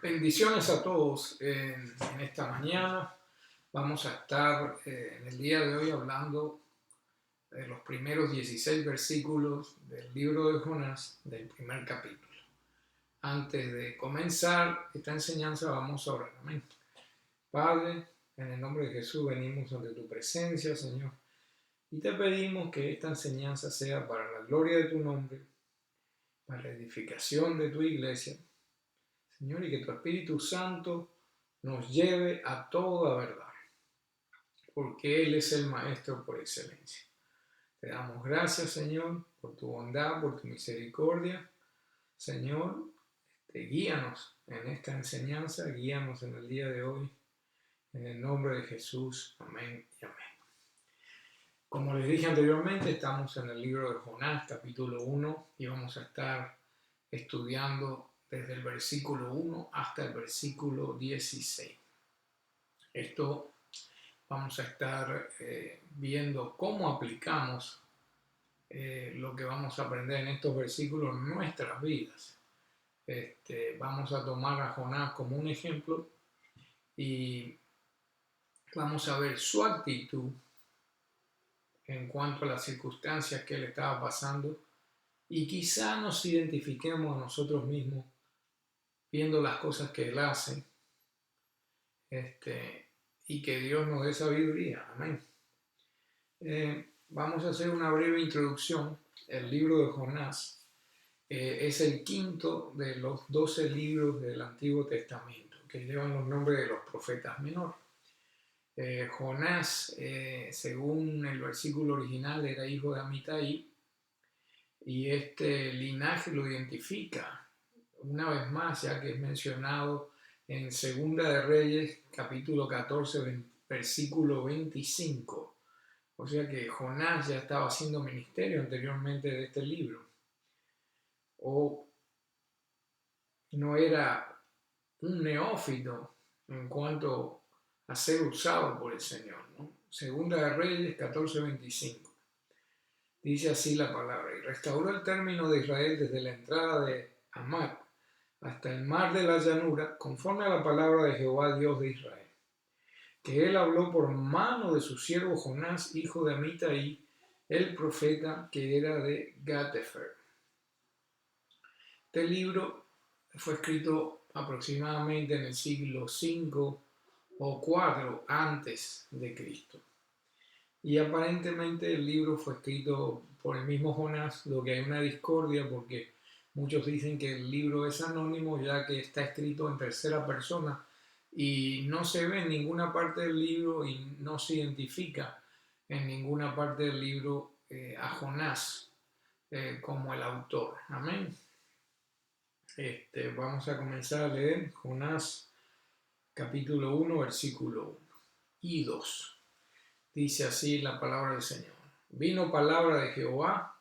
Bendiciones a todos en esta mañana. Vamos a estar en el día de hoy hablando de los primeros 16 versículos del libro de Jonás, del primer capítulo. Antes de comenzar esta enseñanza vamos a orar. Amén. Padre, en el nombre de Jesús venimos ante tu presencia, Señor, y te pedimos que esta enseñanza sea para la gloria de tu nombre, para la edificación de tu iglesia, Señor, y que tu Espíritu Santo nos lleve a toda verdad, porque Él es el Maestro por excelencia. Te damos gracias, Señor, por tu bondad, por tu misericordia. Señor, guíanos en esta enseñanza, guíanos en el día de hoy, en el nombre de Jesús. Amén y amén. Como les dije anteriormente, estamos en el libro de Jonás, capítulo 1, y vamos a estar estudiando desde el versículo 1 hasta el versículo 16. Esto vamos a estar viendo cómo aplicamos lo que vamos a aprender en estos versículos en nuestras vidas. Vamos a tomar a Jonás como un ejemplo y vamos a ver su actitud en cuanto a las circunstancias que él estaba pasando, y quizá nos identifiquemos a nosotros mismos viendo las cosas que él hace, y que Dios nos dé sabiduría. Amén. Vamos a hacer una breve introducción. El libro de Jonás es el quinto de los 12 libros del Antiguo Testamento que llevan los nombres de los profetas menores. Jonás, según el versículo original, era hijo de Amitai, y este linaje lo identifica una vez más, ya que es mencionado en Segunda de Reyes, capítulo 14, versículo 25. O sea que Jonás ya estaba haciendo ministerio anteriormente de este libro. O no era un neófito en cuanto a ser usado por el Señor, ¿no? Segunda de Reyes 14:25. Dice así la palabra: y restauró el término de Israel desde la entrada de Hamat hasta el mar de la llanura, conforme a la palabra de Jehová Dios de Israel, que él habló por mano de su siervo Jonás, hijo de Amitai, el profeta, que era de Gat-Hefer. Este libro fue escrito aproximadamente en el siglo V o IV antes de Cristo. Y aparentemente el libro fue escrito por el mismo Jonás, lo que hay una discordia porque muchos dicen que el libro es anónimo, ya que está escrito en tercera persona y no se ve en ninguna parte del libro y no se identifica en ninguna parte del libro a Jonás como el autor. Amén. Vamos a comenzar a leer Jonás capítulo 1, versículo 1 y 2. Dice así la palabra del Señor: vino palabra de Jehová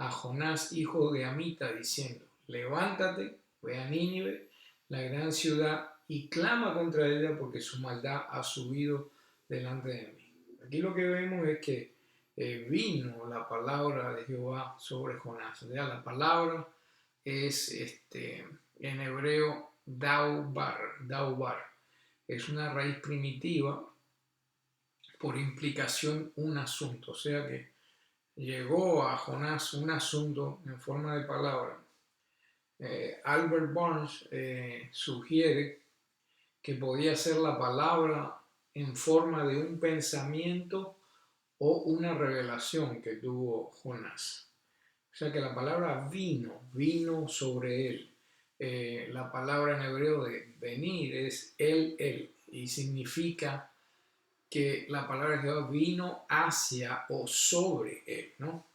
a Jonás, hijo de Amitai, diciendo: levántate, ve a Nínive, la gran ciudad, y clama contra ella, porque su maldad ha subido delante de mí. Aquí lo que vemos es que vino la palabra de Jehová sobre Jonás. O sea, la palabra es en hebreo daubar. Es una raíz primitiva, por implicación un asunto. O sea que llegó a Jonás un asunto en forma de palabra. Albert Barnes sugiere que podía ser la palabra en forma de un pensamiento o una revelación que tuvo Jonás. O sea que la palabra vino sobre él. La palabra en hebreo de venir es él, y significa que la palabra de Jehová vino hacia o sobre él, ¿no?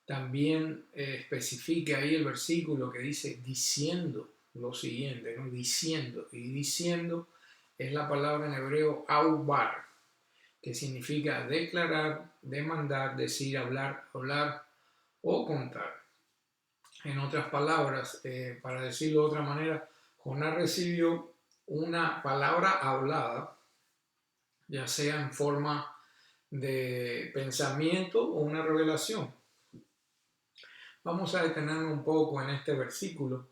También especifica ahí el versículo que dice diciendo lo siguiente, ¿no? Diciendo, y diciendo es la palabra en hebreo aubar, que significa declarar, demandar, decir, hablar o contar. En otras palabras, para decirlo de otra manera, Jonás recibió una palabra hablada, ya sea en forma de pensamiento o una revelación. Vamos a detenernos un poco en este versículo,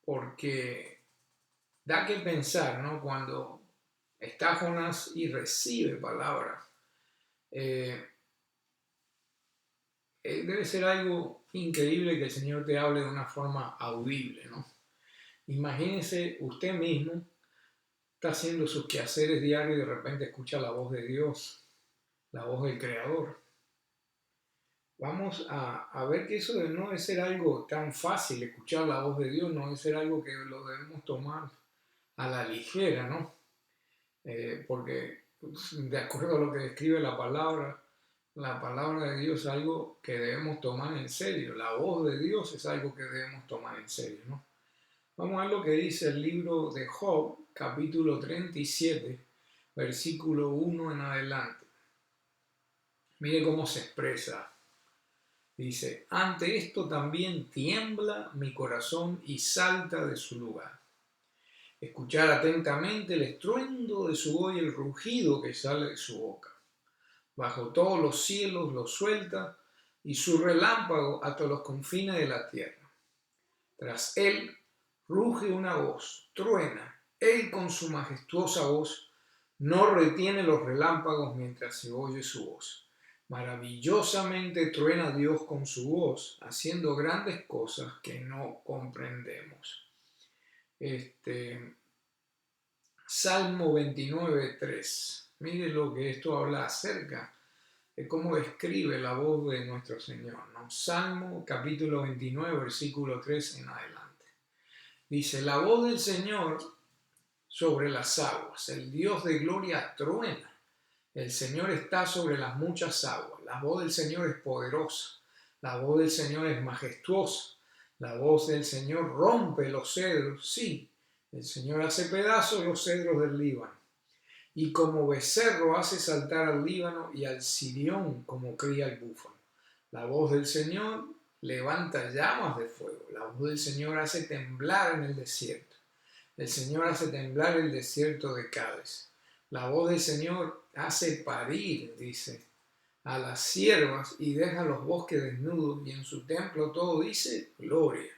porque da que pensar, ¿no? Cuando está Jonás y recibe palabra, debe ser algo increíble que el Señor te hable de una forma audible, ¿no? Imagínese usted mismo, está haciendo sus quehaceres diarios y de repente escucha la voz de Dios, la voz del Creador. Vamos a ver que eso no debe ser algo tan fácil, escuchar la voz de Dios, no debe ser algo que lo debemos tomar a la ligera, ¿no? Porque de acuerdo a lo que describe la palabra de Dios es algo que debemos tomar en serio, la voz de Dios es algo que debemos tomar en serio, ¿no? Vamos a ver lo que dice el libro de Job, capítulo 37, versículo 1 en adelante. Mire cómo se expresa. Dice, ante esto también tiembla mi corazón y salta de su lugar. Escuchar atentamente el estruendo de su voz y el rugido que sale de su boca. Bajo todos los cielos lo suelta y su relámpago hasta los confines de la tierra. Tras él ruge una voz, truena. Él con su majestuosa voz no retiene los relámpagos mientras se oye su voz. Maravillosamente truena Dios con su voz, haciendo grandes cosas que no comprendemos. Salmo 29:3. Mire lo que esto habla acerca de cómo describe la voz de nuestro Señor, ¿no? Salmo capítulo 29, versículo 3 en adelante. Dice, la voz del Señor sobre las aguas, el Dios de gloria truena. El Señor está sobre las muchas aguas. La voz del Señor es poderosa. La voz del Señor es majestuosa. La voz del Señor rompe los cedros. Sí, el Señor hace pedazos los cedros del Líbano. Y como becerro hace saltar al Líbano y al Sirión como cría el búfalo. La voz del Señor levanta llamas de fuego. La voz del Señor hace temblar en el desierto. El Señor hace temblar el desierto de Cádiz. La voz del Señor hace parir, dice, a las ciervas y deja los bosques desnudos y en su templo todo dice gloria.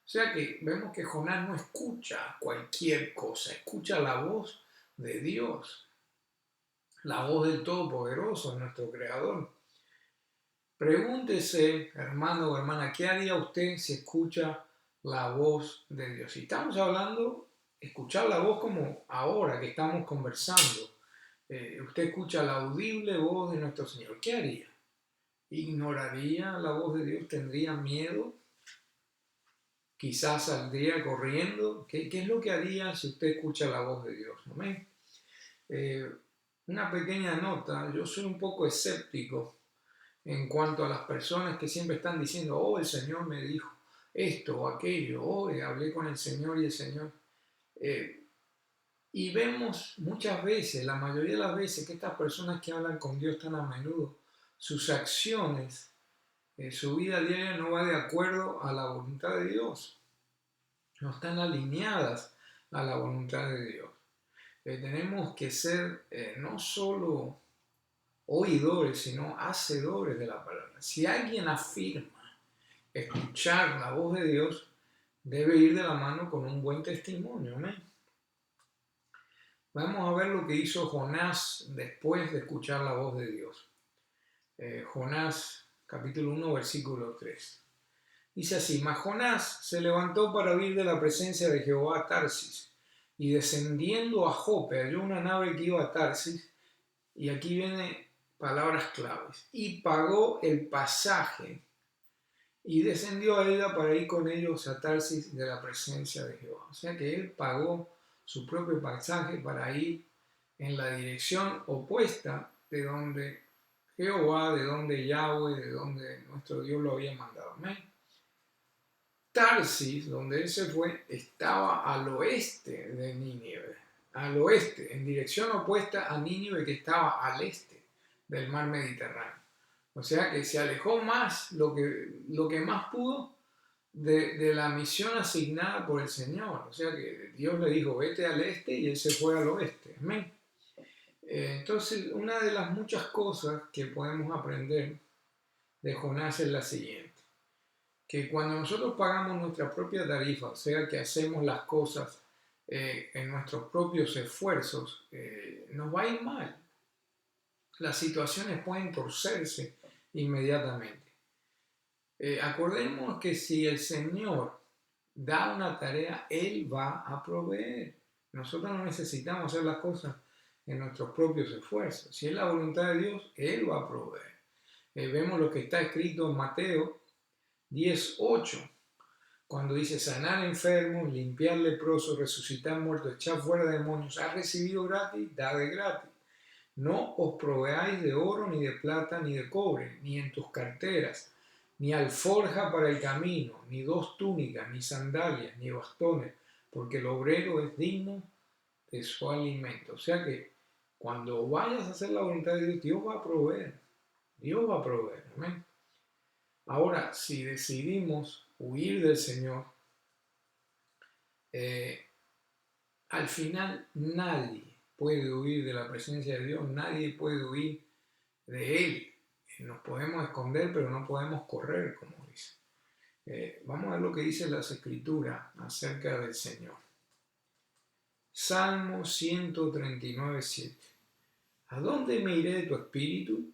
O sea que vemos que Jonás no escucha cualquier cosa, escucha la voz de Dios, la voz del Todopoderoso, nuestro Creador. Pregúntese, hermano o hermana, ¿qué haría usted si escucha la voz de Dios? Si estamos hablando, escuchar la voz como ahora que estamos conversando. Usted escucha la audible voz de nuestro Señor. ¿Qué haría? ¿Ignoraría la voz de Dios? ¿Tendría miedo? ¿Quizás saldría corriendo? ¿Qué es lo que haría si usted escucha la voz de Dios? ¿Amén? Una pequeña nota, yo soy un poco escéptico en cuanto a las personas que siempre están diciendo, oh, el Señor me dijo esto o aquello, oh, hablé con el Señor y el Señor. Y vemos muchas veces, la mayoría de las veces, que estas personas que hablan con Dios tan a menudo, sus acciones, su vida diaria no va de acuerdo a la voluntad de Dios. No están alineadas a la voluntad de Dios. Tenemos que ser no solo oidores, sino hacedores de la palabra. Si alguien afirma escuchar la voz de Dios, debe ir de la mano con un buen testimonio. ¿Amén? Vamos a ver lo que hizo Jonás después de escuchar la voz de Dios. Jonás, capítulo 1, versículo 3. Dice así, mas Jonás se levantó para huir de la presencia de Jehová a Tarsis, y descendiendo a Jope halló una nave que iba a Tarsis, y aquí viene palabras claves, y pagó el pasaje, y descendió a ella para ir con ellos a Tarsis de la presencia de Jehová. O sea que él pagó su propio pasaje para ir en la dirección opuesta de donde Jehová, de donde Yahweh, de donde nuestro Dios lo había mandado. Amén. Tarsis, donde él se fue, estaba al oeste de Nínive, al oeste, en dirección opuesta a Nínive, que estaba al este del mar Mediterráneo. O sea que se alejó más lo que más pudo de la misión asignada por el Señor. O sea que Dios le dijo, vete al este, y él se fue al oeste. Amén. Entonces, una de las muchas cosas que podemos aprender de Jonás es la siguiente. que cuando nosotros pagamos nuestra propia tarifa, o sea que hacemos las cosas en nuestros propios esfuerzos, nos va a ir mal. Las situaciones pueden torcerse inmediatamente. Acordemos que si el Señor da una tarea, Él va a proveer. Nosotros no necesitamos hacer las cosas en nuestros propios esfuerzos. Si es la voluntad de Dios, Él va a proveer. Vemos lo que está escrito en Mateo 10:8, cuando dice sanar enfermos, limpiar leprosos, resucitar muertos, echar fuera demonios. ¿Has recibido gratis? Da de gratis. No os proveáis de oro, ni de plata, ni de cobre, ni en tus carteras, ni alforja para el camino, ni 2 túnicas, ni sandalias, ni bastones, porque el obrero es digno de su alimento. O sea que cuando vayas a hacer la voluntad de Dios, Dios va a proveer. Dios va a proveer. Amén. Ahora, si decidimos huir del Señor, al final nadie puede huir de la presencia de Dios, nadie puede huir de Él. Nos podemos esconder, pero no podemos correr, como dice. Vamos a ver lo que dice las Escrituras acerca del Señor. Salmo 139:7. ¿A dónde me iré de tu espíritu?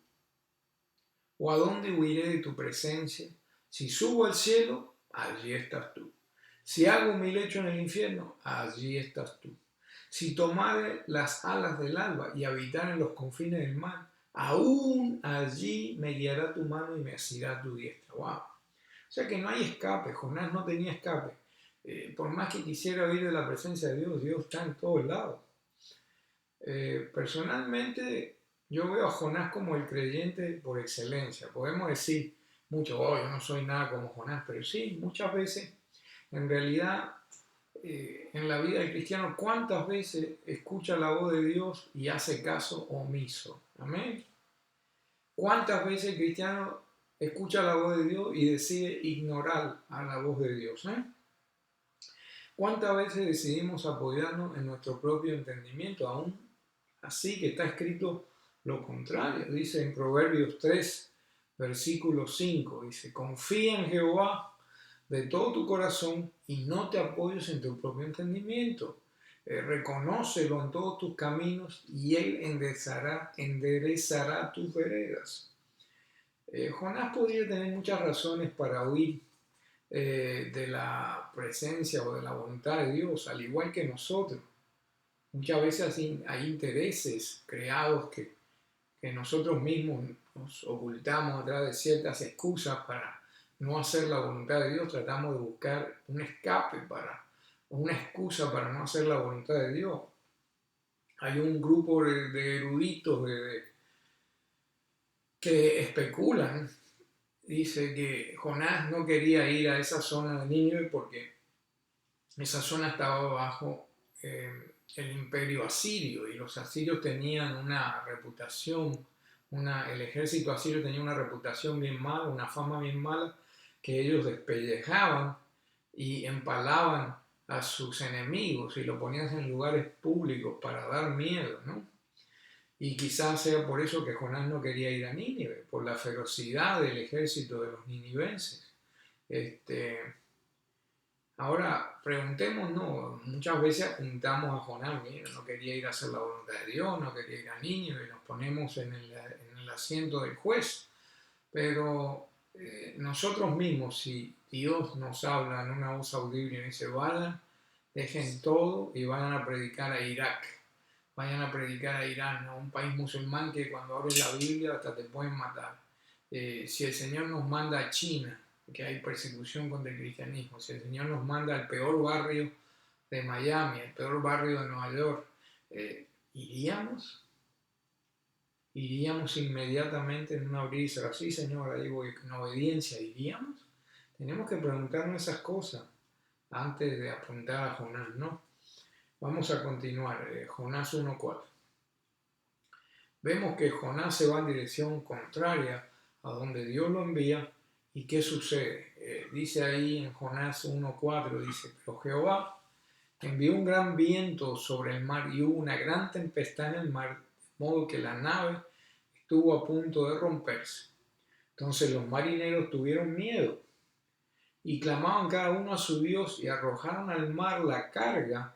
¿O a dónde huiré de tu presencia? Si subo al cielo, allí estás tú. Si hago mi lecho en el infierno, allí estás tú. Si tomare las alas del alba y habitar en los confines del mar, aún allí me guiará tu mano y me asirá tu diestra. ¡Wow! O sea que no hay escape. Jonás no tenía escape. Por más que quisiera huir de la presencia de Dios, Dios está en todos lados. Personalmente, yo veo a Jonás como el creyente por excelencia. Podemos decir mucho, oh, yo no soy nada como Jonás, pero sí, muchas veces, en realidad, en la vida del cristiano, ¿cuántas veces escucha la voz de Dios y hace caso omiso? Amén. ¿Cuántas veces el cristiano escucha la voz de Dios y decide ignorar a la voz de Dios? ¿Cuántas veces decidimos apoyarnos en nuestro propio entendimiento, aún así que está escrito lo contrario? Dice en Proverbios 3, versículo 5, dice, confía en Jehová de todo tu corazón y no te apoyes en tu propio entendimiento. Reconócelo en todos tus caminos y Él enderezará tus veredas. Jonás podría tener muchas razones para huir de la presencia o de la voluntad de Dios, al igual que nosotros. Muchas veces hay intereses creados que nosotros mismos nos ocultamos atrás de ciertas excusas para no hacer la voluntad de Dios. Tratamos de buscar un escape una excusa para no hacer la voluntad de Dios. Hay un grupo de eruditos que especulan. Dice que Jonás no quería ir a esa zona de Nínive porque esa zona estaba bajo el imperio asirio y los asirios tenían una reputación, el ejército asirio tenía una reputación bien mala, una fama bien mala, que ellos despellejaban y empalaban a sus enemigos y lo ponían en lugares públicos para dar miedo, ¿no? Y quizás sea por eso que Jonás no quería ir a Nínive, por la ferocidad del ejército de los ninivenses. Ahora, preguntémonos, muchas veces apuntamos a Jonás, mira, no quería ir a hacer la voluntad de Dios, no quería ir a Nínive, y nos ponemos en el asiento del juez. Pero nosotros mismos, si Dios nos habla en una voz audible y dice, vayan, dejen todo y vayan a predicar a Irak, vayan a predicar a Irán, a un país musulmán que cuando abres la Biblia hasta te pueden matar. Si el Señor nos manda a China, que hay persecución contra el cristianismo, si el Señor nos manda al peor barrio de Miami, al peor barrio de Nueva York, ¿iríamos? ¿Iríamos inmediatamente en un abrir y cerrar? Sí, Señor, ahí voy, en obediencia, ¿iríamos? Tenemos que preguntarnos esas cosas antes de apuntar a Jonás, ¿no? Vamos a continuar, Jonás 1:4. Vemos que Jonás se va en dirección contraria a donde Dios lo envía. ¿Y qué sucede? Dice ahí en Jonás 1:4, dice, pero Jehová envió un gran viento sobre el mar y hubo una gran tempestad en el mar, de modo que la nave estuvo a punto de romperse. Entonces los marineros tuvieron miedo y clamaban cada uno a su Dios y arrojaron al mar la carga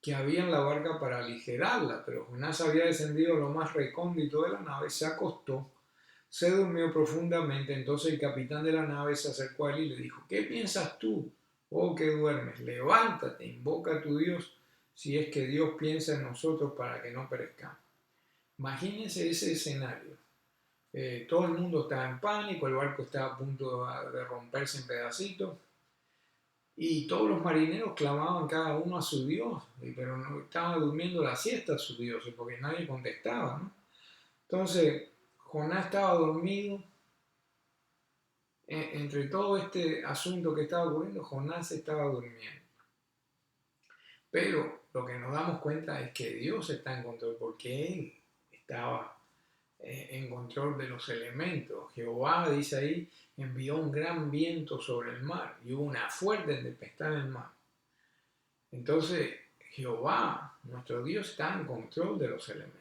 que había en la barca para aligerarla. Pero Jonás había descendido a lo más recóndito de la nave, se acostó, se durmió profundamente. Entonces el capitán de la nave se acercó a él y le dijo: ¿qué piensas tú, oh que duermes? Levántate, invoca a tu Dios, si es que Dios piensa en nosotros para que no perezcamos. Imagínense ese escenario. Todo el mundo estaba en pánico, el barco estaba a punto de romperse en pedacitos y todos los marineros clamaban cada uno a su Dios, pero no estaban durmiendo la siesta a sus dioses porque nadie contestaba, ¿no? Entonces Jonás estaba dormido. Entre todo este asunto que estaba ocurriendo, Jonás estaba durmiendo. Pero lo que nos damos cuenta es que Dios está en control, porque Él estaba en control de los elementos. Jehová, dice ahí, envió un gran viento sobre el mar y hubo una fuerte tempestad en el mar. Entonces, Jehová, nuestro Dios, está en control de los elementos.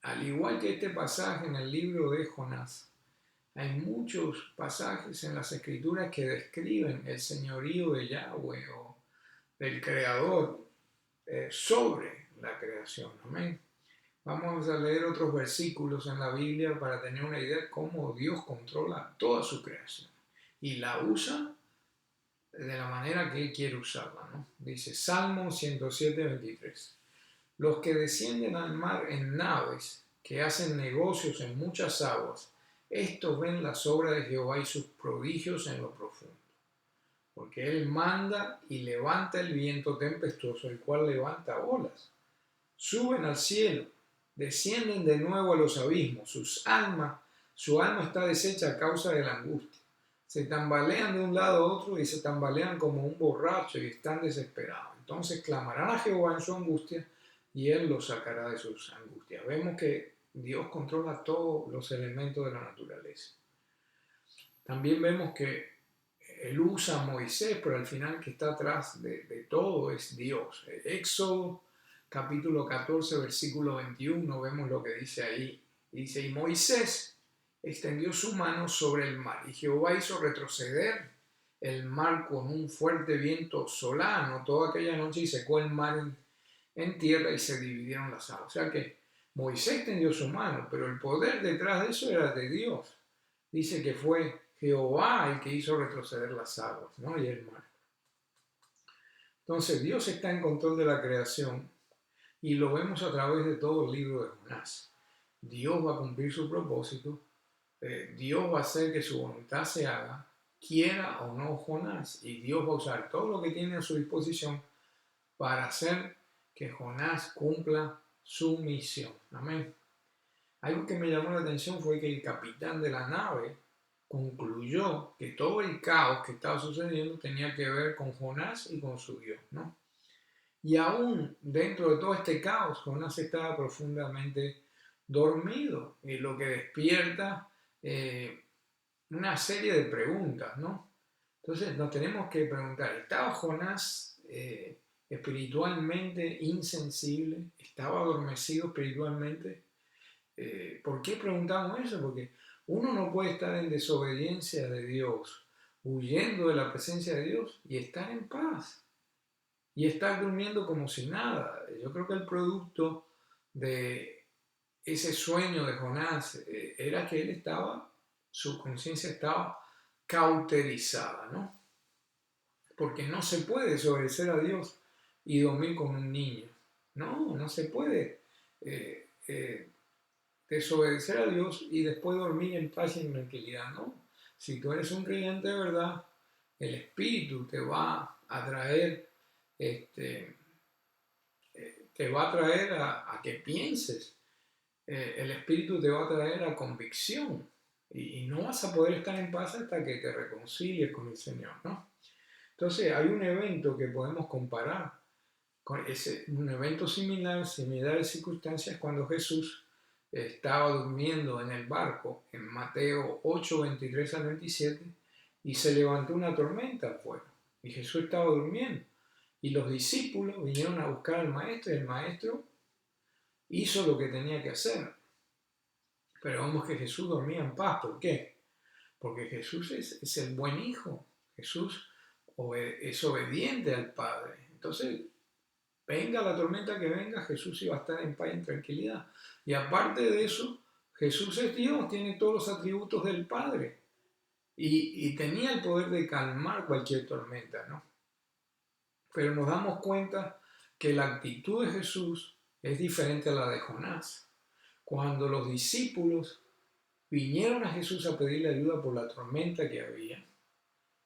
Al igual que este pasaje en el libro de Jonás, hay muchos pasajes en las Escrituras que describen el señorío de Yahweh o del Creador sobre la creación. Amén. Vamos a leer otros versículos en la Biblia para tener una idea de cómo Dios controla toda su creación y la usa de la manera que Él quiere usarla, ¿no? Dice Salmo 107:23. Los que descienden al mar en naves, que hacen negocios en muchas aguas, estos ven las obras de Jehová y sus prodigios en lo profundo. Porque Él manda y levanta el viento tempestuoso, el cual levanta olas. Suben al cielo, descienden de nuevo a los abismos. Su alma está deshecha a causa de la angustia. Se tambalean de un lado a otro y se tambalean como un borracho y están desesperados. Entonces clamarán a Jehová en su angustia y Él los sacará de sus angustias. Vemos que Dios controla todos los elementos de la naturaleza. También vemos que Él usa a Moisés, pero al final que está atrás de todo es Dios. Éxodo capítulo 14, versículo 21, vemos lo que dice ahí. Dice: y Moisés extendió su mano sobre el mar, y Jehová hizo retroceder el mar con un fuerte viento solano toda aquella noche, y secó el mar en tierra y se dividieron las aguas. O sea que Moisés extendió su mano, pero el poder detrás de eso era de Dios. Dice que fue Jehová el que hizo retroceder las aguas, ¿no? Y el mar. Entonces Dios está en control de la creación y lo vemos a través de todo el libro de Jonás. Dios va a cumplir su propósito, Dios va a hacer que su voluntad se haga, quiera o no Jonás, y Dios va a usar todo lo que tiene a su disposición para hacer que Jonás cumpla su misión. Amén. Algo que me llamó la atención fue que el capitán de la nave concluyó que todo el caos que estaba sucediendo tenía que ver con Jonás y con su Dios, ¿no? Y aún dentro de todo este caos, Jonás estaba profundamente dormido, lo que despierta una serie de preguntas, ¿no? Entonces nos tenemos que preguntar, ¿estaba Jonás espiritualmente insensible? ¿Estaba adormecido espiritualmente? ¿Por qué preguntamos eso? Porque uno no puede estar en desobediencia de Dios, huyendo de la presencia de Dios y estar en paz y estar durmiendo como si nada. Yo creo que el producto de ese sueño de Jonás era que su conciencia estaba cauterizada, ¿no? Porque no se puede desobedecer a Dios y dormir como un niño. No se puede desobedecer a Dios y después dormir en paz y en tranquilidad, ¿no? Si tú eres un creyente de verdad, el Espíritu te va a traer a que pienses. El Espíritu te va a traer a convicción y no vas a poder estar en paz hasta que te reconcilies con el Señor, ¿no? Entonces hay un evento que podemos comparar con un evento similar de circunstancias cuando Jesús estaba durmiendo en el barco en Mateo 8, 23 al 27 y se levantó una tormenta afuera y Jesús estaba durmiendo y los discípulos vinieron a buscar al maestro y el maestro hizo lo que tenía que hacer, pero vemos que Jesús dormía en paz. ¿Por qué? porque Jesús es el buen hijo. Jesús es obediente al Padre. Entonces, venga la tormenta que venga, Jesús iba a estar en paz y en tranquilidad. Y aparte de eso, Jesús es Dios, tiene todos los atributos del Padre. Y tenía el poder de calmar cualquier tormenta, ¿no? Pero nos damos cuenta que la actitud de Jesús es diferente a la de Jonás. Cuando los discípulos vinieron a Jesús a pedirle ayuda por la tormenta que había,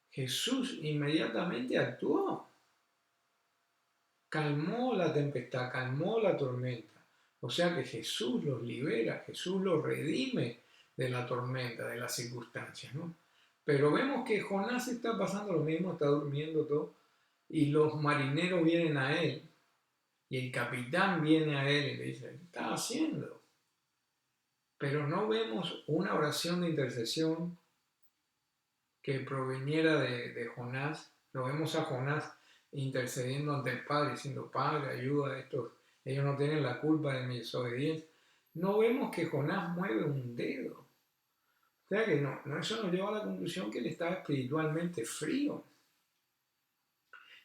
Jesús inmediatamente actuó. Calmó la tempestad, calmó la tormenta. O sea que Jesús los libera, Jesús los redime de la tormenta, de las circunstancias, ¿no? Pero vemos que Jonás está pasando lo mismo, está durmiendo todo, y los marineros vienen a él, y el capitán viene a él y le dice, ¿qué estás haciendo? Pero no vemos una oración de intercesión que proveniera de Jonás. Lo vemos a Jonás intercediendo ante el Padre, diciendo, Padre, ayuda a estos, ellos no tienen la culpa de mi desobediencia. No vemos que Jonás mueve un dedo. O sea que eso nos lleva a la conclusión que él estaba espiritualmente frío.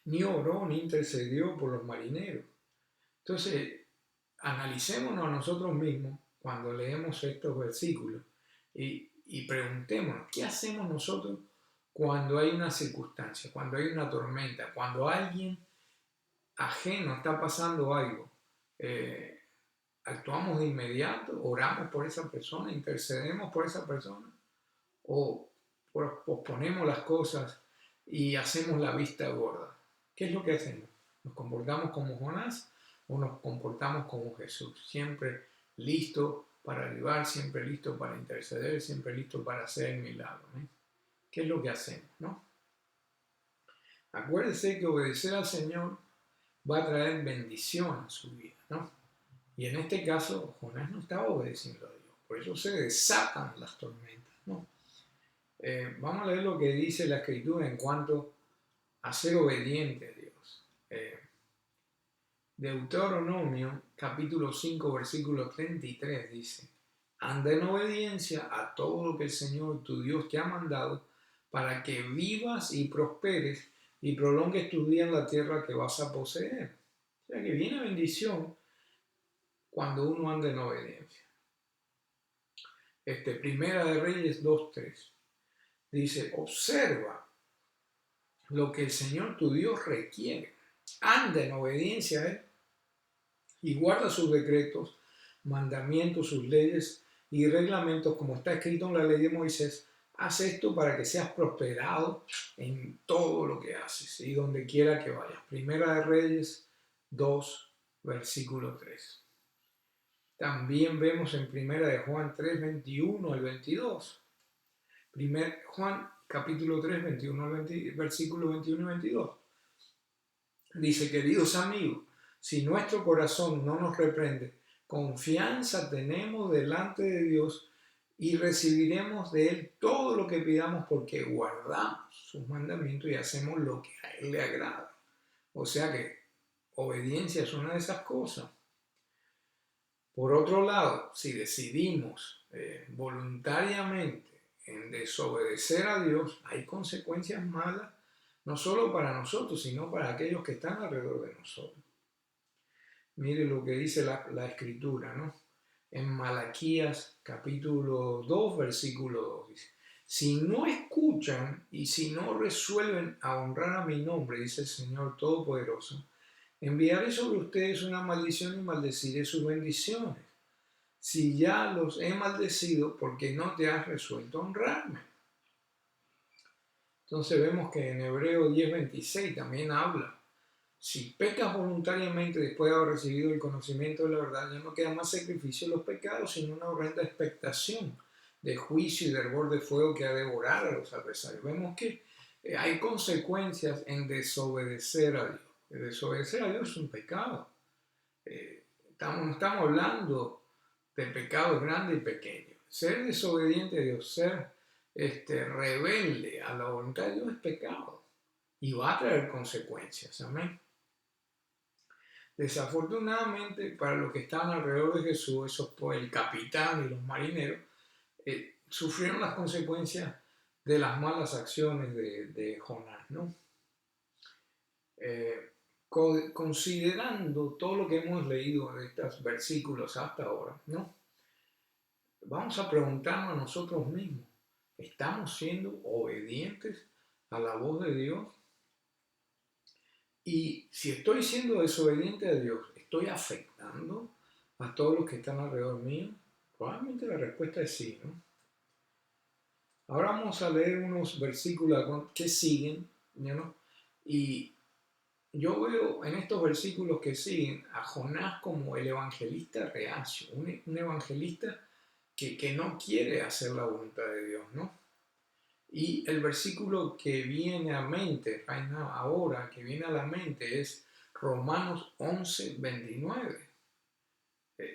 Ni oró, ni intercedió por los marineros. Entonces, analicémonos a nosotros mismos cuando leemos estos versículos y preguntémonos, ¿qué hacemos nosotros cuando hay una circunstancia, cuando hay una tormenta, cuando alguien ajeno está pasando algo? ¿Actuamos de inmediato? ¿Oramos por esa persona? ¿Intercedemos por esa persona? ¿O posponemos las cosas y hacemos la vista gorda? ¿Qué es lo que hacemos? ¿Nos comportamos como Jonás o nos comportamos como Jesús? Siempre listo para ayudar, siempre listo para interceder, siempre listo para hacer el milagro, ¿eh? ¿Qué es lo que hacemos, no? Acuérdese que obedecer al Señor va a traer bendición a su vida, ¿no? Y en este caso, Jonás no estaba obedeciendo a Dios, por eso se desatan las tormentas, ¿no? Vamos a leer lo que dice la Escritura en cuanto a ser obediente a Dios. Deuteronomio capítulo 5 versículo 33 dice, anda en obediencia a todo lo que el Señor tu Dios te ha mandado para que vivas y prosperes y prolongues tu vida en la tierra que vas a poseer. O sea que viene bendición cuando uno anda en obediencia. Primera de Reyes 2:3 dice, observa lo que el Señor tu Dios requiere. Anda en obediencia a Él y guarda sus decretos, mandamientos, sus leyes y reglamentos, como está escrito en la ley de Moisés. Haz esto para que seas prosperado en todo lo que haces y donde quiera que vayas. Primera de Reyes 2, versículo 3. También vemos en Primera de Juan 3, 21 al 22. Juan capítulo 3, 21 al versículo 21 y 22. Dice, queridos amigos, si nuestro corazón no nos reprende, confianza tenemos delante de Dios y recibiremos de Él todo lo que pidamos porque guardamos sus mandamientos y hacemos lo que a Él le agrada. O sea que obediencia es una de esas cosas. Por otro lado, si decidimos voluntariamente en desobedecer a Dios, hay consecuencias malas, no solo para nosotros, sino para aquellos que están alrededor de nosotros. Mire lo que dice la Escritura, ¿no? En Malaquías capítulo 2, versículo 2, dice, si no escuchan y si no resuelven a honrar a mi nombre, dice el Señor Todopoderoso, enviaré sobre ustedes una maldición y maldeciré sus bendiciones. Si ya los he maldecido, porque no te has resuelto a honrarme. Entonces vemos que en Hebreo 10:26 también habla. Si pecas voluntariamente después de haber recibido el conocimiento de la verdad, ya no queda más sacrificio de los pecados, sino una horrenda expectación de juicio y de hervor de fuego que ha de devorar a los adversarios. Vemos que hay consecuencias en desobedecer a Dios. Desobedecer a Dios es un pecado. No estamos hablando de pecados grandes y pequeños. Ser desobediente a Dios, ser rebelde a la voluntad de Dios es pecado y va a traer consecuencias. Amén. Desafortunadamente, para los que estaban alrededor de Jesús, el capitán y los marineros, sufrieron las consecuencias de las malas acciones de Jonás, ¿no? Considerando todo lo que hemos leído de estos versículos hasta ahora, ¿no? Vamos a preguntarnos a nosotros mismos, ¿estamos siendo obedientes a la voz de Dios? Y si estoy siendo desobediente a Dios, ¿estoy afectando a todos los que están alrededor mío? Probablemente la respuesta es sí, ¿no? Ahora vamos a leer unos versículos que siguen, ¿no? Y yo veo en estos versículos que siguen a Jonás como el evangelista reacio, un evangelista que no quiere hacer la voluntad de Dios, ¿no? Y el versículo que viene a mente, ahora, que viene a la mente es Romanos 11, 29.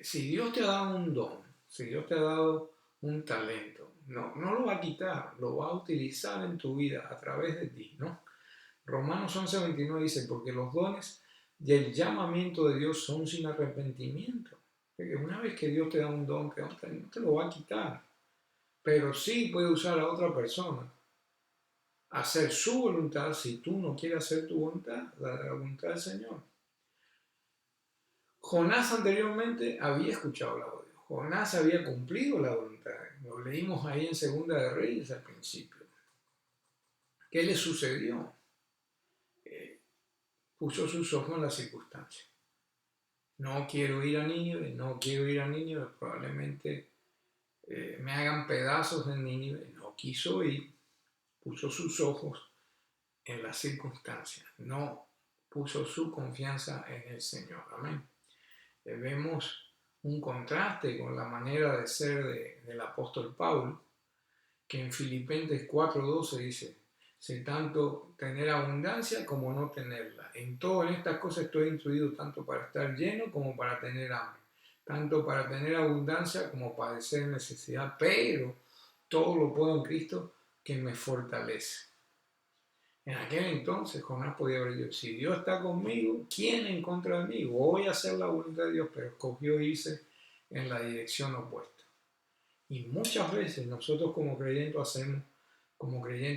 Si Dios te ha dado un don, si Dios te ha dado un talento, no lo va a quitar, lo va a utilizar en tu vida a través de ti, ¿no? Romanos 11, 29 dice, porque los dones y el llamamiento de Dios son sin arrepentimiento. Porque una vez que Dios te da un don, no te lo va a quitar, pero sí puede usar a otra persona a hacer su voluntad si tú no quieres hacer tu voluntad, la voluntad del Señor. Jonás anteriormente había escuchado la voz de Dios. Jonás había cumplido la voluntad. Lo leímos ahí en Segunda de Reyes al principio. ¿Qué le sucedió? Puso sus ojos en las circunstancias. No quiero ir a Nínive, no quiero ir a Nínive, probablemente me hagan pedazos en Nínive. No quiso ir, puso sus ojos en las circunstancias, no puso su confianza en el Señor. Amén. Vemos un contraste con la manera de ser del apóstol Pablo, que en Filipenses 4:12 dice, sé tanto tener abundancia como no tenerla. En estas cosas estoy instruido tanto para estar lleno como para tener hambre, tanto para tener abundancia como padecer necesidad, pero todo lo puedo en Cristo que me fortalece. En aquel entonces Jonás podía haber dicho, si Dios está conmigo, ¿quién en contra de mí? Voy a hacer la voluntad de Dios, pero escogió irse en la dirección opuesta. Y muchas veces nosotros como creyentes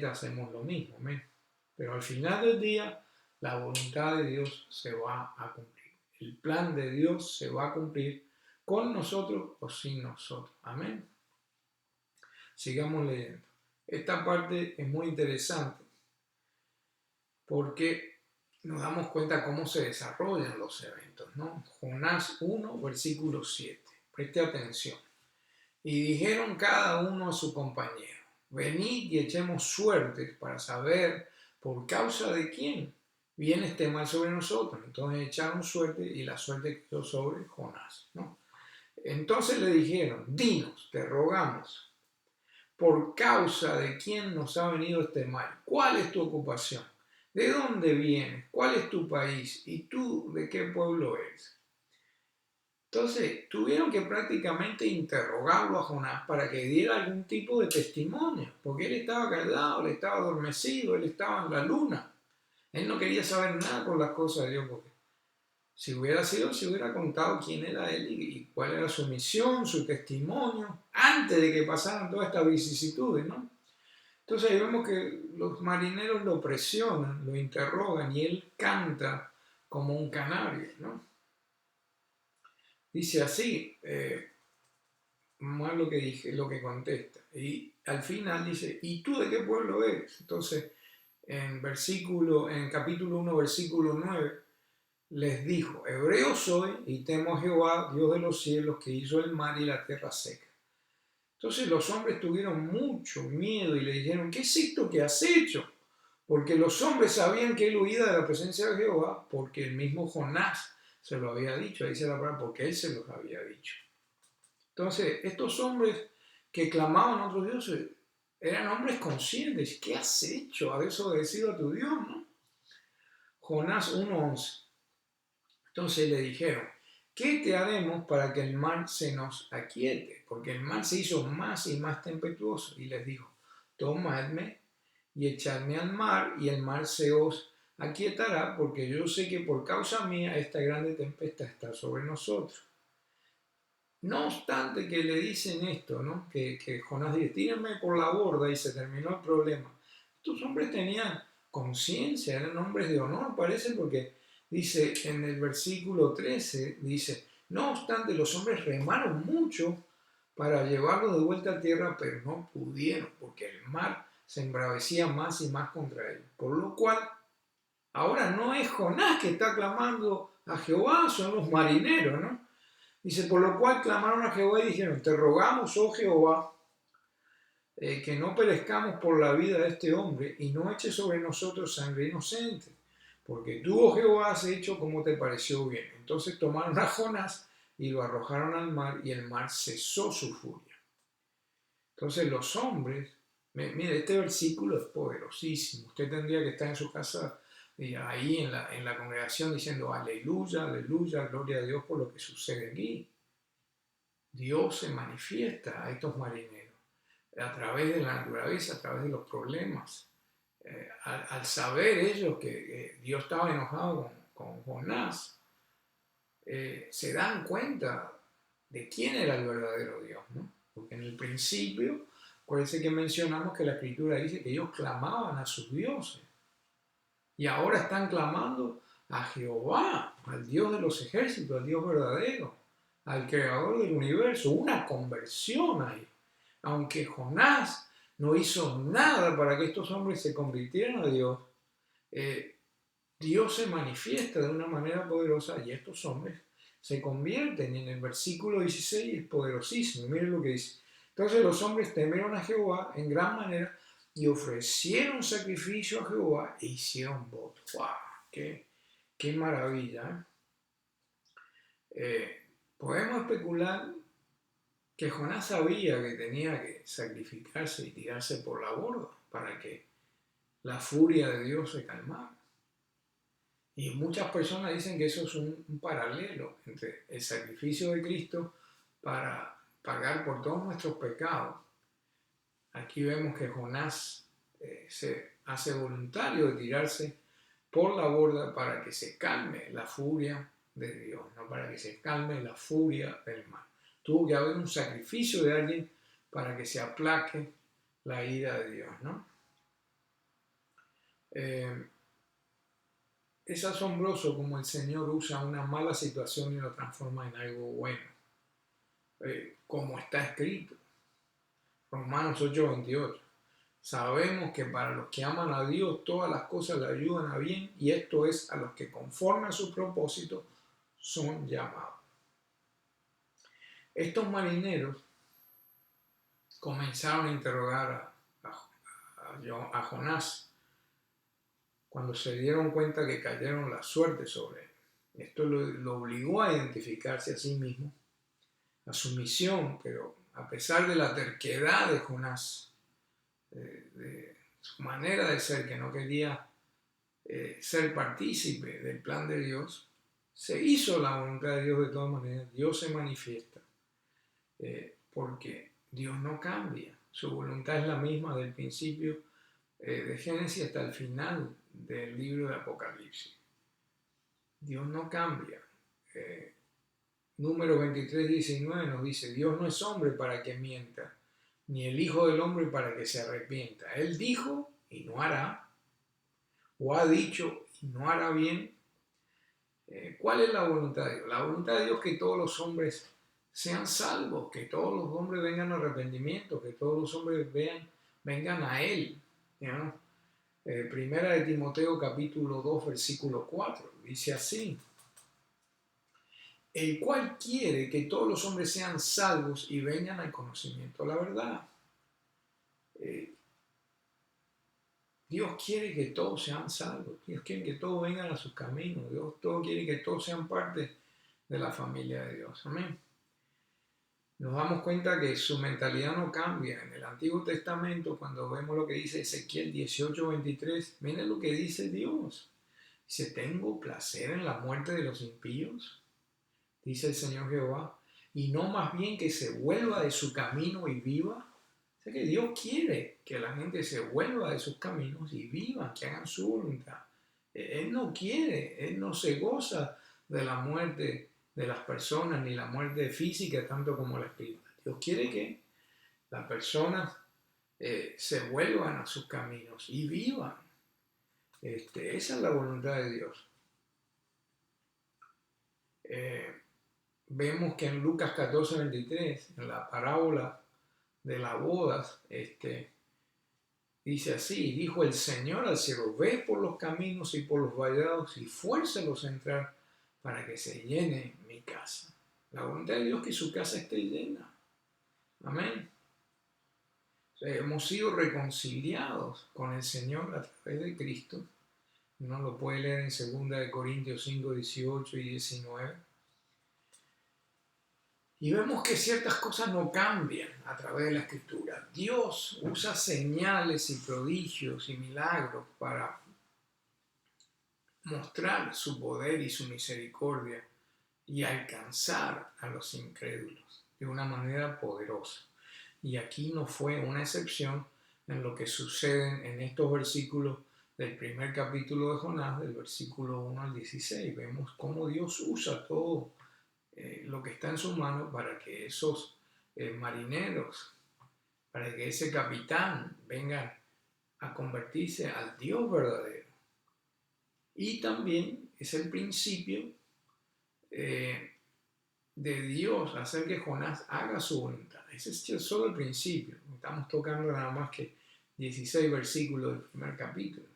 hacemos lo mismo, ¿me? Pero al final del día, la voluntad de Dios se va a cumplir. El plan de Dios se va a cumplir con nosotros o sin nosotros. Amén. Sigamos leyendo. Esta parte es muy interesante porque nos damos cuenta cómo se desarrollan los eventos, ¿no? Jonás 1, versículo 7. Preste atención. Y dijeron cada uno a su compañero, venid y echemos suertes para saber por causa de quién viene este mal sobre nosotros. Entonces echaron suerte y la suerte quedó sobre Jonás, ¿no? Entonces le dijeron, dinos, te rogamos, por causa de quién nos ha venido este mal. ¿Cuál es tu ocupación? ¿De dónde vienes? ¿Cuál es tu país? ¿Y tú de qué pueblo eres? Entonces, tuvieron que prácticamente interrogarlo a Jonás para que diera algún tipo de testimonio, porque él estaba callado, él estaba adormecido, él estaba en la luna. Él no quería saber nada con las cosas de Dios, porque si hubiera sido, se hubiera contado quién era él y cuál era su misión, su testimonio, antes de que pasaran todas estas vicisitudes, ¿no? Entonces ahí vemos que los marineros lo presionan, lo interrogan y él canta como un canario, ¿no? Dice así, más lo que dije, lo que contesta. Y al final dice, ¿y tú de qué pueblo eres? Entonces, en capítulo 1, versículo 9, les dijo, hebreo soy y temo a Jehová, Dios de los cielos, que hizo el mar y la tierra seca. Entonces los hombres tuvieron mucho miedo y le dijeron, ¿qué es esto que has hecho? Porque los hombres sabían que él huía de la presencia de Jehová, porque el mismo Jonás se lo había dicho, ahí dice la palabra, porque él se los había dicho. Entonces, estos hombres que clamaban a otros dioses eran hombres conscientes. ¿Qué has hecho? ¿Has desobedecido a tu Dios, no? Jonás 1:11. Entonces le dijeron, ¿qué te haremos para que el mar se nos aquiete? Porque el mar se hizo más y más tempestuoso. Y les dijo, tomadme y echadme al mar, y el mar se os aquietará, porque yo sé que por causa mía esta grande tempestad está sobre nosotros. No obstante que le dicen esto, ¿no? Que Jonás dice, tírenme por la borda y se terminó el problema. Estos hombres tenían conciencia, eran hombres de honor, parece, porque dice en el versículo 13, dice, no obstante los hombres remaron mucho para llevarlo de vuelta a tierra, pero no pudieron, porque el mar se embravecía más y más contra ellos. Por lo cual, ahora no es Jonás que está clamando a Jehová, son los marineros, ¿no? Dice, por lo cual clamaron a Jehová y dijeron, te rogamos, oh Jehová, que no perezcamos por la vida de este hombre y no eches sobre nosotros sangre inocente, porque tú, oh Jehová, has hecho como te pareció bien. Entonces tomaron a Jonás y lo arrojaron al mar y el mar cesó su furia. Entonces los hombres, mire, este versículo es poderosísimo. Usted tendría que estar en su casa ahí en la congregación diciendo aleluya, aleluya, gloria a Dios por lo que sucede aquí. Dios se manifiesta a estos marineros a través de la naturaleza, a través de los problemas. Al saber ellos que Dios estaba enojado con Jonás, se dan cuenta de quién era el verdadero Dios, ¿no? Porque en el principio, acuérdense que mencionamos que la Escritura dice que ellos clamaban a sus dioses. Y ahora están clamando a Jehová, al Dios de los ejércitos, al Dios verdadero, al creador del universo. Una conversión ahí. Aunque Jonás no hizo nada para que estos hombres se convirtieran a Dios, Dios se manifiesta de una manera poderosa y estos hombres se convierten. Y en el versículo 16 es poderosísimo. Miren lo que dice. Entonces los hombres temieron a Jehová en gran manera y ofrecieron sacrificio a Jehová e hicieron voto. ¡Wow! ¡Qué maravilla! Podemos especular que Jonás sabía que tenía que sacrificarse y tirarse por la borda para que la furia de Dios se calmara. Y muchas personas dicen que eso es un paralelo entre el sacrificio de Cristo para pagar por todos nuestros pecados. Aquí vemos que Jonás se hace voluntario de tirarse por la borda para que se calme la furia de Dios, no para que se calme la furia del mar. Tuvo que haber un sacrificio de alguien para que se aplaque la ira de Dios, ¿no? Es asombroso cómo el Señor usa una mala situación y lo transforma en algo bueno, como está escrito. Romanos 8:28. Sabemos que para los que aman a Dios todas las cosas le ayudan a bien, y esto es a los que conforme a su propósito son llamados. Estos marineros comenzaron a interrogar a Jonás cuando se dieron cuenta que cayeron la suerte sobre él. Esto lo obligó a identificarse a sí mismo, a su misión, pero a pesar de la terquedad de Jonás, de su manera de ser, que no quería ser partícipe del plan de Dios, se hizo la voluntad de Dios de todas maneras. Dios se manifiesta, porque Dios no cambia. Su voluntad es la misma del principio de Génesis hasta el final del libro de Apocalipsis. Dios no cambia. Número 23:19 nos dice, Dios no es hombre para que mienta, ni el Hijo del Hombre para que se arrepienta. Él dijo y no hará, o ha dicho y no hará bien. ¿Cuál es la voluntad de Dios? La voluntad de Dios es que todos los hombres sean salvos, que todos los hombres vengan a arrepentimiento, que todos los hombres vengan a Él, ¿no? Primera de Timoteo capítulo 2 versículo 4, dice así, el cual quiere que todos los hombres sean salvos y vengan al conocimiento de la verdad. Dios quiere que todos sean salvos, Dios quiere que todos vengan a sus caminos, Dios quiere que todos sean parte de la familia de Dios. Amén. Nos damos cuenta que su mentalidad no cambia. En el Antiguo Testamento, cuando vemos lo que dice Ezequiel 18:23, miren lo que dice Dios. Dice, tengo placer en la muerte de los impíos, dice el Señor Jehová, y no más bien que se vuelva de su camino y viva. O sea que Dios quiere que la gente se vuelva de sus caminos y vivan, que hagan su voluntad. Él no quiere, Él no se goza de la muerte de las personas, ni la muerte física, tanto como la espiritual. Dios quiere que las personas se vuelvan a sus caminos y vivan. Esa es la voluntad de Dios. Vemos que en Lucas 14:23, en la parábola de las bodas, dice así: dijo el Señor al siervo, ve por los caminos y por los vallados y fuérzalos a entrar para que se llene mi casa. La voluntad de Dios es que su casa esté llena. Amén. O sea, hemos sido reconciliados con el Señor a través de Cristo. Uno lo puede leer en 2 Corintios 5, 18 y 19. Y vemos que ciertas cosas no cambian a través de la Escritura. Dios usa señales y prodigios y milagros para mostrar su poder y su misericordia y alcanzar a los incrédulos de una manera poderosa. Y aquí no fue una excepción en lo que sucede en estos versículos del primer capítulo de Jonás, del versículo 1 al 16. Vemos cómo Dios usa todo lo que está en su mano para que esos marineros, para que ese capitán venga a convertirse al Dios verdadero. Y también es el principio de Dios hacer que Jonás haga su voluntad. Ese es solo el principio. Estamos tocando nada más que 16 versículos del primer capítulo.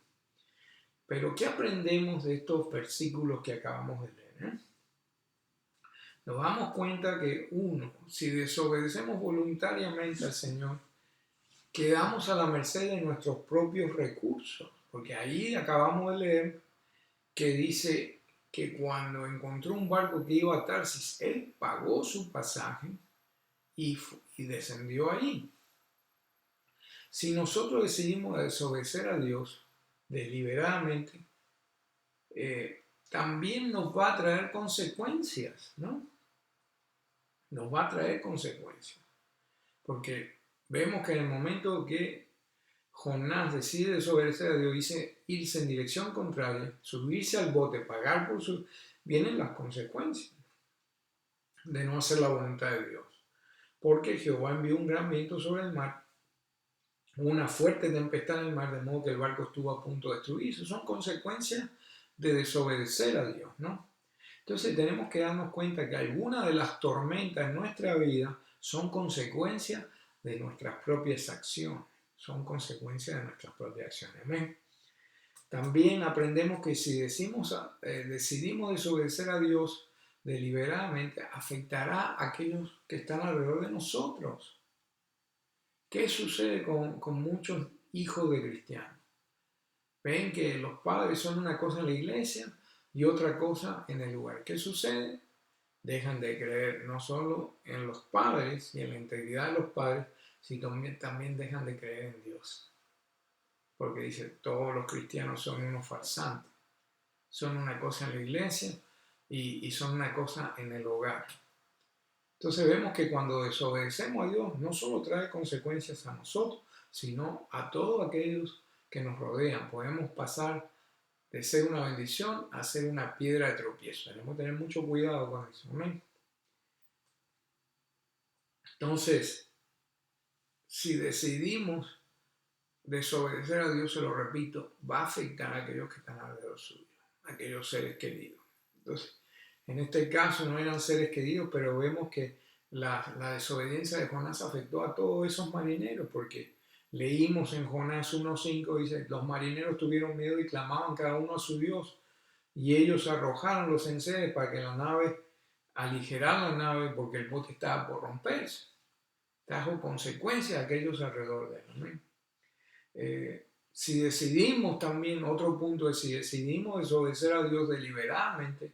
Pero ¿qué aprendemos de estos versículos que acabamos de leer? Nos damos cuenta que uno, si desobedecemos voluntariamente al Señor, quedamos a la merced de nuestros propios recursos. Porque ahí acabamos de leer que dice que cuando encontró un barco que iba a Tarsis, él pagó su pasaje y descendió ahí. Si nosotros decidimos desobedecer a Dios deliberadamente, también nos va a traer consecuencias, ¿no? Nos va a traer consecuencias. Porque vemos que en el momento que Jonás decide desobedecer a Dios, dice irse en dirección contraria, subirse al bote, pagar por su... vienen las consecuencias de no hacer la voluntad de Dios. Porque Jehová envió un gran viento sobre el mar, una fuerte tempestad en el mar, de modo que el barco estuvo a punto de destruirse. Son consecuencias de desobedecer a Dios, ¿no? Entonces tenemos que darnos cuenta que algunas de las tormentas en nuestra vida son consecuencias de nuestras propias acciones. Son consecuencias de nuestras propias acciones. Amén. También aprendemos que si decidimos desobedecer a Dios deliberadamente, afectará a aquellos que están alrededor de nosotros. ¿Qué sucede con muchos hijos de cristianos? Ven que los padres son una cosa en la iglesia y otra cosa en el lugar. ¿Qué sucede? Dejan de creer no solo en los padres y en la integridad de los padres, sino también dejan de creer en Dios. Porque dice, todos los cristianos son unos farsantes. Son una cosa en la iglesia y son una cosa en el hogar. Entonces vemos que cuando desobedecemos a Dios, no solo trae consecuencias a nosotros, sino a todos aquellos que nos rodean. Podemos pasar de ser una bendición a ser una piedra de tropiezo. Tenemos que tener mucho cuidado con eso. ¿Amén? Entonces, si decidimos desobedecer a Dios, se lo repito, va a afectar a aquellos que están alrededor suyo, a aquellos seres queridos. Entonces, en este caso no eran seres queridos, pero vemos que la desobediencia de Jonás afectó a todos esos marineros, porque leímos en Jonás 1:5, dice, los marineros tuvieron miedo y clamaban cada uno a su Dios, y ellos arrojaron los enseres para que la nave, aligerar la nave, porque el bote estaba por romperse. Trajo consecuencias a aquellos alrededor de él. Si decidimos también, otro punto es, si decidimos desobedecer a Dios deliberadamente,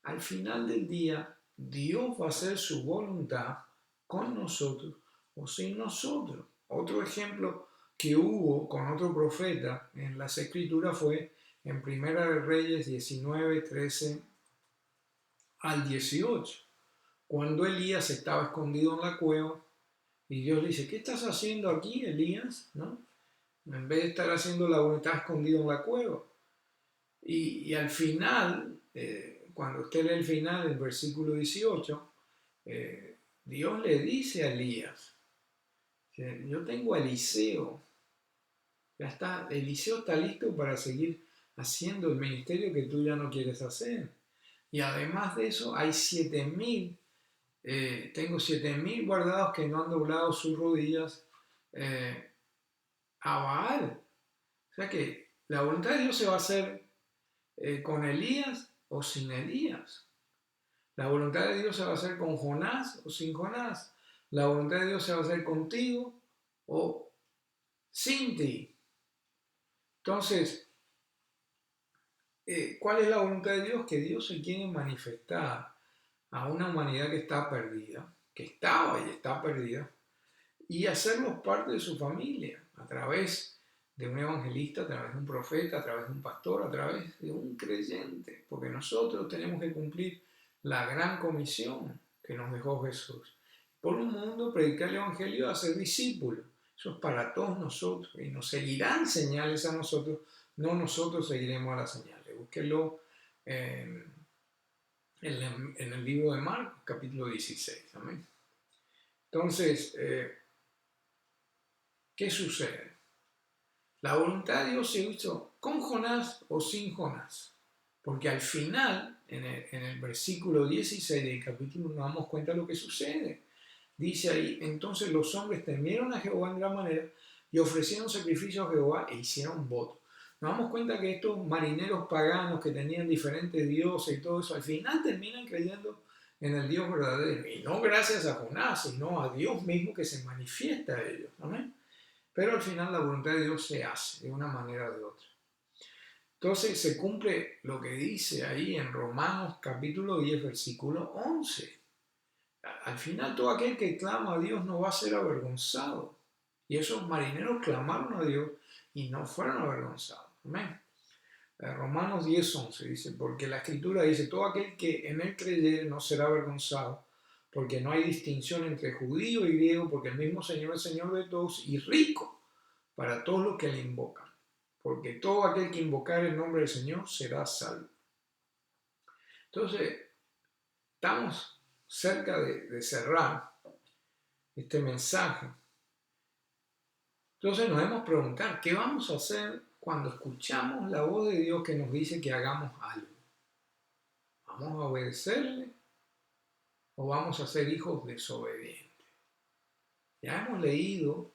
al final del día, Dios va a hacer su voluntad con nosotros o sin nosotros. Otro ejemplo que hubo con otro profeta en las Escrituras fue en Primera de Reyes 19, 13 al 18, cuando Elías estaba escondido en la cueva y Dios le dice, ¿qué estás haciendo aquí, Elías? ¿No? En vez de estar haciendo la voluntad, escondido en la cueva. Y al final, cuando usted lee el final del versículo 18, Dios le dice a Elías, yo tengo a Eliseo, ya está, Eliseo está listo para seguir haciendo el ministerio que tú ya no quieres hacer. Y además de eso, hay 7.000, tengo 7.000 guardados que no han doblado sus rodillas a Baal. O sea que la voluntad de Dios se va a hacer con Elías o sin Elías. La voluntad de Dios se va a hacer con Jonás o sin Jonás. La voluntad de Dios se va a hacer contigo o sin ti. Entonces, ¿cuál es la voluntad de Dios? Que Dios se quiere manifestar a una humanidad que está perdida, que estaba y está perdida, y hacerlos parte de su familia, a través de un evangelista, a través de un profeta, a través de un pastor, a través de un creyente, porque nosotros tenemos que cumplir la gran comisión que nos dejó Jesús. Por un mundo, predicar el evangelio, hacer discípulos. Eso es para todos nosotros, y nos seguirán señales a nosotros, no nosotros seguiremos a las señales. Búsquelo en el libro de Marcos, capítulo 16. Amén. Entonces, ¿qué sucede? La voluntad de Dios se hizo con Jonás o sin Jonás. Porque al final, en el versículo 16 del capítulo, nos damos cuenta de lo que sucede. Dice ahí, entonces los hombres temieron a Jehová en gran manera y ofrecieron sacrificios a Jehová e hicieron votos. Nos damos cuenta que estos marineros paganos que tenían diferentes dioses y todo eso, al final terminan creyendo en el Dios verdadero. Y no gracias a Jonás, sino a Dios mismo que se manifiesta a ellos. ¿Amén? Pero al final la voluntad de Dios se hace de una manera o de otra. Entonces se cumple lo que dice ahí en Romanos capítulo 10, versículo 11. Al final todo aquel que clama a Dios no va a ser avergonzado. Y esos marineros clamaron a Dios y no fueron avergonzados. Amén. Romanos 10, 11 dice, porque la escritura dice, todo aquel que en él creyere no será avergonzado, porque no hay distinción entre judío y griego, porque el mismo Señor es Señor de todos y rico para todos los que le invocan. Porque todo aquel que invocar el nombre del Señor será salvo. Entonces, estamos cerca de cerrar este mensaje. Entonces nos debemos preguntar, ¿qué vamos a hacer cuando escuchamos la voz de Dios que nos dice que hagamos algo? ¿Vamos a obedecerle o vamos a ser hijos desobedientes? Ya hemos leído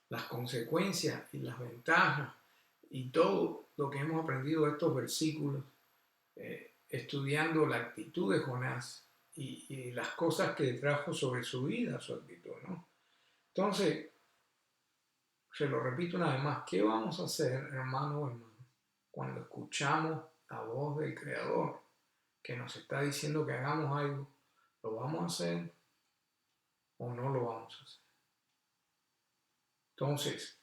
las consecuencias y las ventajas y todo lo que hemos aprendido de estos versículos, estudiando la actitud de Jonás y las cosas que trajo sobre su vida, su actitud, ¿no? Entonces, se lo repito una vez más, ¿qué vamos a hacer, hermano o hermano, cuando escuchamos la voz del Creador que nos está diciendo que hagamos algo? ¿Lo vamos a hacer o no lo vamos a hacer? Entonces,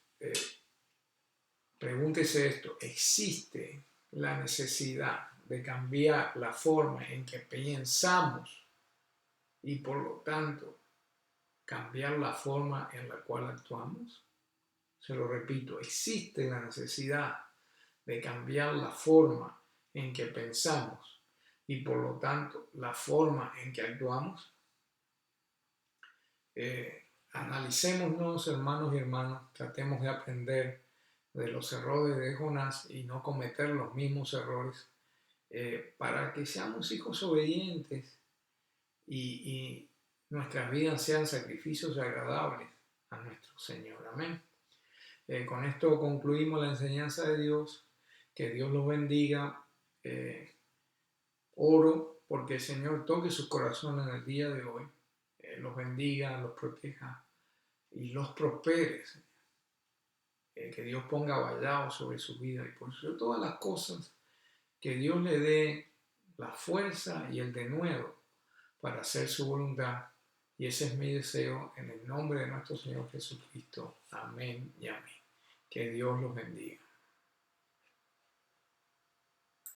pregúntese esto, ¿existe la necesidad de cambiar la forma en que pensamos y por lo tanto cambiar la forma en la cual actuamos? Se lo repito, existe la necesidad de cambiar la forma en que pensamos y por lo tanto la forma en que actuamos. Analicémonos, hermanos y hermanas, tratemos de aprender de los errores de Jonás y no cometer los mismos errores para que seamos hijos obedientes y nuestras vidas sean sacrificios agradables a nuestro Señor. Amén. Con esto concluimos la enseñanza de Dios. Que Dios los bendiga. Oro porque el Señor toque sus corazones en el día de hoy. Los bendiga, los proteja y los prospere. Que Dios ponga vallado sobre su vida y por sobre todas las cosas, que Dios le dé la fuerza y el denuedo para hacer su voluntad. Y ese es mi deseo en el nombre de nuestro Señor Jesucristo. Amén y amén. Que Dios los bendiga.